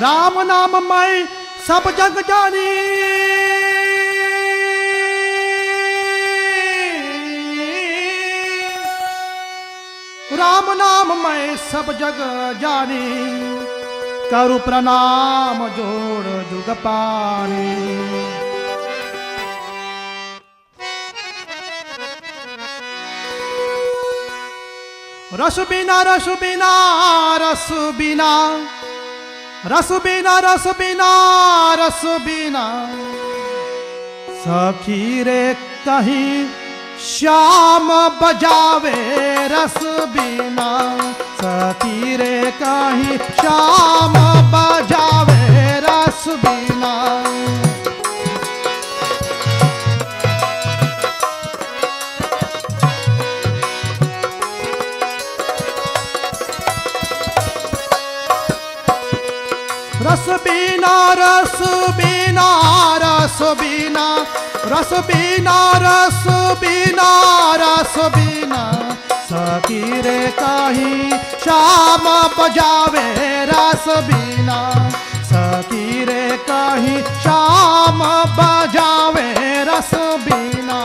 राम नाम मैं सब जग जानी। राम नाम मैं सब जग जानी, करु प्रणाम जोड़ जुग पानी। रस बिना रस बिना रस बिना रस बिना रस बिना रस बिना सखी रे कहीं श्याम बजावे रस बिना। सखी रे कहीं श्याम बजावे रस बिना। रस बिना रस बिना रस बिना रस बिना रस बिना रस बिना सखी रे कहीं श्याम बजावे रस बिना। सखी रे कहीं श्याम बजावे रस बिना।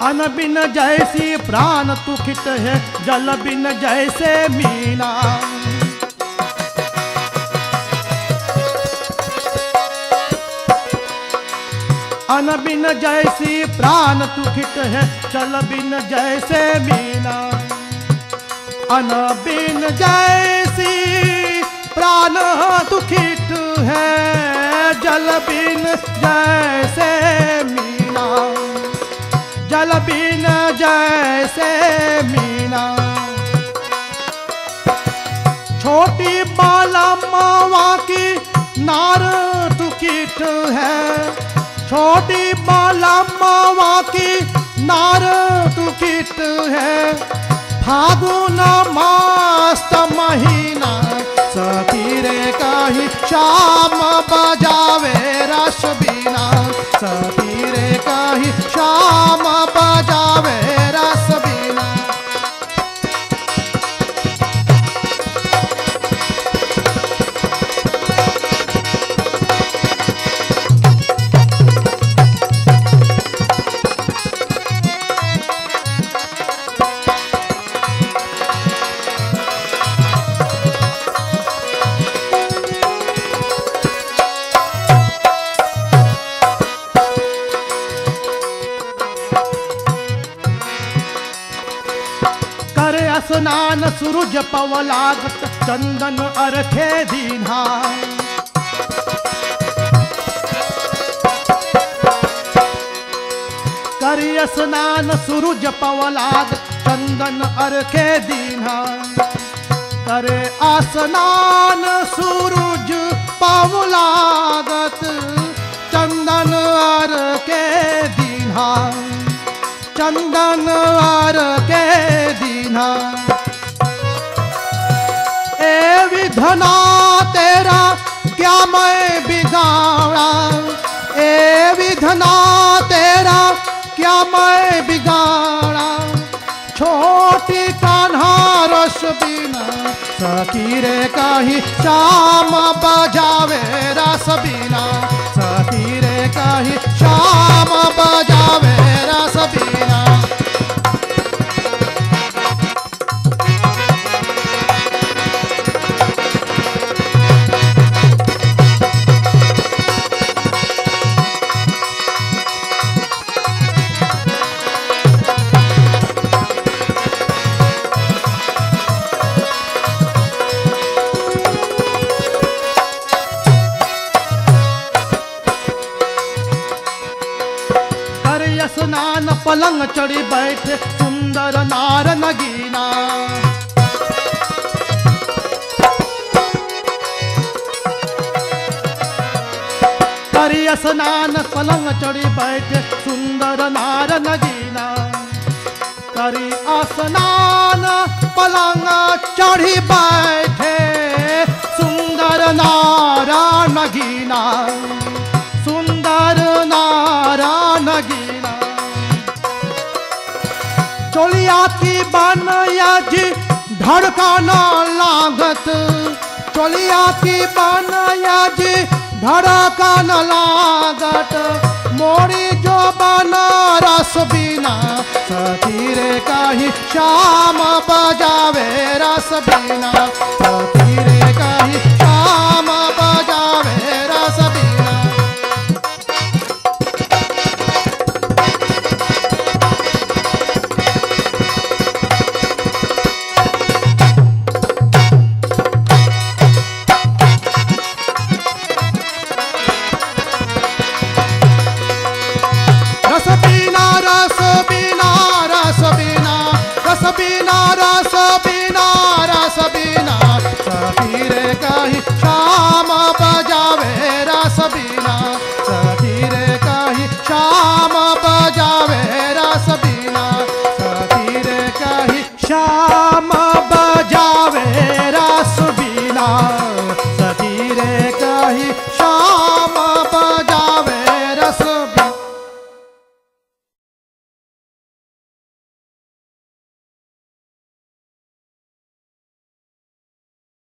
अन्न बिन जैसी प्राण तुखित है, जल बिन जैसे मीना। अन्न बिन जैसी प्राण तुखित है, जल बिन जैसे मीना। अन्न बिन जैसी प्राण तुखित है, जल बिन जैसे मीना। जल बिन जैसे मीना। छोटी बालम्मा की नार तुकिट है, छोटी बालम्मा की नार तुकिट है। फागुन मस्त महीना सखी रे कहीं श्याम बजावे रस बिना। सखी रे कहीं श्याम बजावे रस बिना। स्नान सूरज पवलागत चंदन अरखे दीन्हा। करिय स्नान सूरज पवलागत चंदन अरखे दीन्हा। करे स्नान सूरज पवलागत चंदन अरखे दीन्हा। चंदन अरखे दीन्हा। ए विधना तेरा क्या मैं बिगाड़ा। ए विधना तेरा क्या मैं बिगाड़ा। छोटी कान्हा रस बिना सखी रे कहीं श्याम बजावे रस बिना। सखी रे कहीं श्याम बजावे रस बिना। स्नान पलंग चढ़ी बैठे सुंदर नार नगीना। करिय स्नान पलंग चढ़ी बैठे सुंदर नार नगीना। करी स्नान पलंग चढ़ी बैठे सुंदर सुंदर नारा नगीना, सुंदर नारा नगीना। चोलिया की बनया जी धड़काना लागत, चोलिया की बनया जी धड़काना लागत। मोरी जो बना रस बीना, सखी रे कहीं शाम बजावे रस बीना, सखी रे कहीं शाम बजावे रस बीना। रस बीना रस बीना रस बीना रस बीना रस बीना